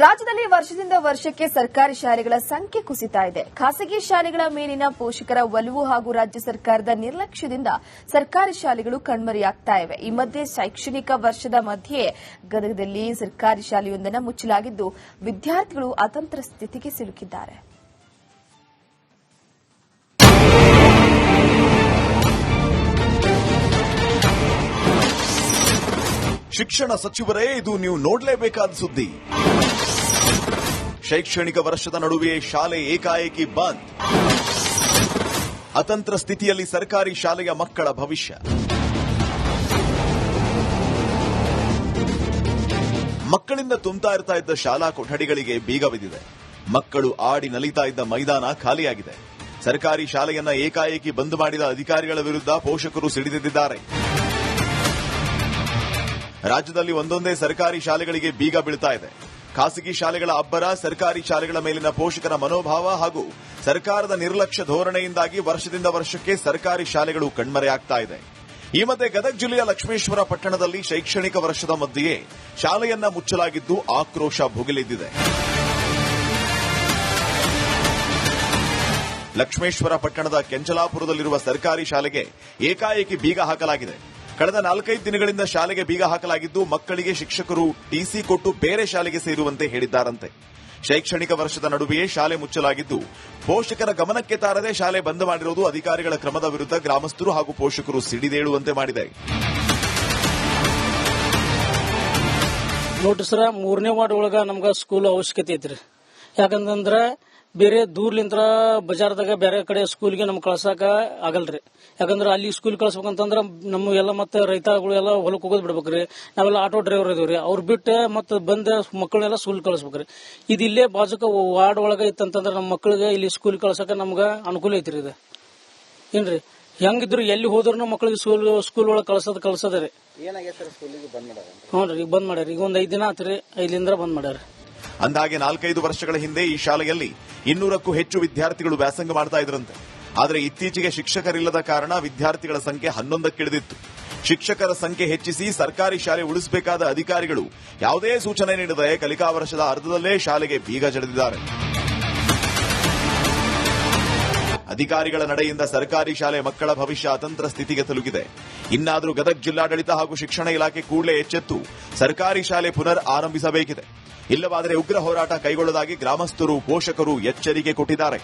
ರಾಜ್ಯದಲ್ಲಿ ವರ್ಷದಿಂದ ವರ್ಷಕ್ಕೆ ಸರ್ಕಾರಿ ಶಾಲೆಗಳ ಸಂಖ್ಯೆ ಕುಸಿತಾ ಇದೆ. ಖಾಸಗಿ ಶಾಲೆಗಳ ಮೇಲಿನ ಪೋಷಕರ ಒಲವು ಹಾಗೂ ರಾಜ್ಯ ಸರ್ಕಾರದ ನಿರ್ಲಕ್ಷ್ಯದಿಂದ ಸರ್ಕಾರಿ ಶಾಲೆಗಳು ಕಣ್ಮರೆಯಾಗ್ತಾ ಇವೆ. ಈ ಮಧ್ಯೆ ಶೈಕ್ಷಣಿಕ ವರ್ಷದ ಮಧ್ಯೆ ಗದಗದಲ್ಲಿ ಸರ್ಕಾರಿ ಶಾಲೆಯೊಂದನ್ನು ಮುಚ್ಚಲಾಗಿದ್ದು ವಿದ್ಯಾರ್ಥಿಗಳು ಅತಂತ್ರ ಸ್ಥಿತಿಗೆ ಸಿಲುಕಿದ್ದಾರೆ. ಶಿಕ್ಷಣ ಸಚಿವರೇ, ಇದು ನೀವು ನೋಡಲೇಬೇಕಾದ ಸುದ್ದಿ. ಶೈಕ್ಷಣಿಕ ವರ್ಷದ ನಡುವೆ ಶಾಲೆ ಏಕಾಏಕಿ ಬಂದ್. ಅತಂತ್ರ ಸ್ಥಿತಿಯಲ್ಲಿ ಸರ್ಕಾರಿ ಶಾಲೆಯ ಮಕ್ಕಳ ಭವಿಷ್ಯ. ಮಕ್ಕಳಿಂದ ತುಂಬ್ತಾ ಇರ್ತಾ ಇದ್ದ ಶಾಲಾ ಕೊಠಡಿಗಳಿಗೆ ಬೀಗ ಬಿದ್ದಿದೆ. ಮಕ್ಕಳು ಆಡಿ ನಲಿತಾ ಇದ್ದ ಮೈದಾನ ಖಾಲಿಯಾಗಿದೆ. ಸರ್ಕಾರಿ ಶಾಲೆಯನ್ನ ಏಕಾಏಕಿ ಬಂದ್ ಮಾಡಿದ ಅಧಿಕಾರಿಗಳ ವಿರುದ್ಧ ಪೋಷಕರು ಸಿಡಿದೆದ್ದಿದ್ದಾರೆ. ರಾಜ್ಯದಲ್ಲಿ ಒಂದೊಂದೇ ಸರ್ಕಾರಿ ಶಾಲೆಗಳಿಗೆ ಬೀಗ ಬೀಳ್ತಾ ಇದೆ. ಖಾಸಗಿ ಶಾಲೆಗಳ ಅಬ್ಬರ, ಸರ್ಕಾರಿ ಶಾಲೆಗಳ ಮೇಲಿನ ಪೋಷಕರ ಮನೋಭಾವ ಹಾಗೂ ಸರ್ಕಾರದ ನಿರ್ಲಕ್ಷ್ಯ ಧೋರಣೆಯಿಂದಾಗಿ ವರ್ಷದಿಂದ ವರ್ಷಕ್ಕೆ ಸರ್ಕಾರಿ ಶಾಲೆಗಳು ಕಣ್ಮರೆಯಾಗ್ತಾ ಇದೆ. ಈ ಮಧ್ಯೆ ಗದಗ ಜಿಲ್ಲೆಯ ಲಕ್ಷ್ಮೇಶ್ವರ ಪಟ್ಟಣದಲ್ಲಿ ಶೈಕ್ಷಣಿಕ ವರ್ಷದ ಮಧ್ಯೆಯೇ ಶಾಲೆಯನ್ನ ಮುಚ್ಚಲಾಗಿದ್ದು ಆಕ್ರೋಶ ಭುಗಿಲೆದ್ದಿದೆ. ಲಕ್ಷ್ಮೇಶ್ವರ ಪಟ್ಟಣದ ಕೆಂಚಲಾಪುರದಲ್ಲಿರುವ ಸರ್ಕಾರಿ ಶಾಲೆಗೆ ಏಕಾಏಕಿ ಬೀಗ ಹಾಕಲಾಗಿದೆ. ಕಳೆದ 4-5 ದಿನಗಳಿಂದ ಶಾಲೆಗೆ ಬೀಗ ಹಾಕಲಾಗಿದ್ದು ಮಕ್ಕಳಿಗೆ ಶಿಕ್ಷಕರು ಟಿಸಿ ಕೊಟ್ಟು ಬೇರೆ ಶಾಲೆಗೆ ಸೇರುವಂತೆ ಹೇಳಿದ್ದಾರಂತೆ. ಶೈಕ್ಷಣಿಕ ವರ್ಷದ ನಡುವೆಯೇ ಶಾಲೆ ಮುಚ್ಚಲಾಗಿದ್ದು ಪೋಷಕರ ಗಮನಕ್ಕೆ ತಾರದೆ ಶಾಲೆ ಬಂದ್ ಮಾಡಿರುವುದು ಅಧಿಕಾರಿಗಳ ಕ್ರಮದ ವಿರುದ್ಧ ಗ್ರಾಮಸ್ಥರು ಹಾಗೂ ಪೋಷಕರು ಸಿಡಿದೇಳುವಂತೆ ಮಾಡಿದೆ. ನೋಡ್ರಿ ಸರ, 3ನೇ ವಾರ್ಡ್ ಒಳಗ ನಮ್ಗ ಸ್ಕೂಲ್ ಅವಶ್ಯಕತೆ ಐತ್ರಿ. ಯಾಕಂದ್ರ ಬೇರೆ ದೂರ್ಲಿಂತ್ರ ಬಜಾರ್ದಾಗ ಬೇರೆ ಕಡೆ ಸ್ಕೂಲ್ಗೆ ನಮ್ಗೆ ಕಳ್ಸಾಕ ಆಗಲ್ರಿ. ಯಾಕಂದ್ರ ಅಲ್ಲಿ ಸ್ಕೂಲ್ ಕಳ್ಸ್ಬೇಕಂತಂದ್ರ ನಮ್ಮ ಎಲ್ಲ ಮತ್ತೆ ರೈತಗಳು ಎಲ್ಲ ಹೊಲಕ್ಕೆ ಹೋಗೋದ್ ಬಿಡ್ಬೇಕ್ರಿ. ನಾವೆಲ್ಲ ಆಟೋ ಡ್ರೈವರ್ ಇದೀವ್ರಿ. ಅವ್ರು ಬಿಟ್ಟು ಮತ್ತೆ ಬಂದ ಮಕ್ಕಳನ್ನೆಲ್ಲ ಸ್ಕೂಲ್ ಕಳಿಸ್ಬೇಕ್ರಿ. ಇದು ಇಲ್ಲೇ ಬಾಜುಕ ವಾರ್ಡ್ ಒಳಗ ಇತ್ತಂತಂದ್ರ ನಮ್ಮ ಮಕ್ಕಳಿಗೆ ಇಲ್ಲಿ ಸ್ಕೂಲ್ ಕಳ್ಸಕ ನಮ್ಗ ಅನುಕೂಲ ಐತ್ರಿ. ಇದು ಏನ್ರಿ ಹೆಂಗಿದ್ರು ಎಲ್ಲಿ ಹೋದ್ರು ಮಕ್ಕಳಿಗೆ ಸ್ಕೂಲ್ ಒಳಗೆ ಕಳ್ಸದ್ರಿ. ಹ್ಞೂ ರೀ, ಈಗ ಬಂದ್ ಮಾಡ್ಯಾರ. ಈಗ ಒಂದ್ 5 ದಿನ ಆತ್ರಿ, 5ರಿಂದ ಬಂದ್ ಮಾಡ್ಯಾರ. ಅಂದಾಗೆ 4-5 ವರ್ಷಗಳ ಹಿಂದೆ ಈ ಶಾಲೆಯಲ್ಲಿ 200ಕ್ಕೂ ಹೆಚ್ಚು ವಿದ್ಯಾರ್ಥಿಗಳು ವ್ಯಾಸಂಗ ಮಾಡ್ತಾ ಇದ್ರಂತೆ. ಆದರೆ ಇತ್ತೀಚೆಗೆ ಶಿಕ್ಷಕರಿಲ್ಲದ ಕಾರಣ ವಿದ್ಯಾರ್ಥಿಗಳ ಸಂಖ್ಯೆ 11ಕ್ಕಿಳಿದಿತ್ತು. ಶಿಕ್ಷಕರ ಸಂಖ್ಯೆ ಹೆಚ್ಚಿಸಿ ಸರ್ಕಾರಿ ಶಾಲೆ ಉಳಿಸಬೇಕಾದ ಅಧಿಕಾರಿಗಳು ಯಾವುದೇ ಸೂಚನೆ ನೀಡದೆ ಕಲಿಕಾ ವರ್ಷದ ಅರ್ಧದಲ್ಲೇ ಶಾಲೆಗೆ ಬೀಗ ಜಡಿದಿದ್ದಾರೆ. ಅಧಿಕಾರಿಗಳ ನಡೆಯಿಂದ ಸರ್ಕಾರಿ ಶಾಲೆ ಮಕ್ಕಳ ಭವಿಷ್ಯ ಅತಂತ್ರ ಸ್ಥಿತಿಗೆ ತಲುಪಿದೆ. ಇನ್ನಾದರೂ ಗದಗ ಜಿಲ್ಲಾಡಳಿತ ಹಾಗೂ ಶಿಕ್ಷಣ ಇಲಾಖೆ ಕೂಡಲೇ ಎಚ್ಚೆತ್ತು ಸರ್ಕಾರಿ ಶಾಲೆ ಪುನರ್ ಆರಂಭಿಸಬೇಕಿದೆ. ಇಲ್ಲವಾದರೆ ಉಗ್ರ ಹೋರಾಟ ಕೈಗೊಳ್ಳಲಾಗಿ ಗ್ರಾಮಸ್ಥರು, ಪೋಷಕರು ಎಚ್ಚರಿಕೆ ಕೊಟ್ಟಿದ್ದಾರೆ.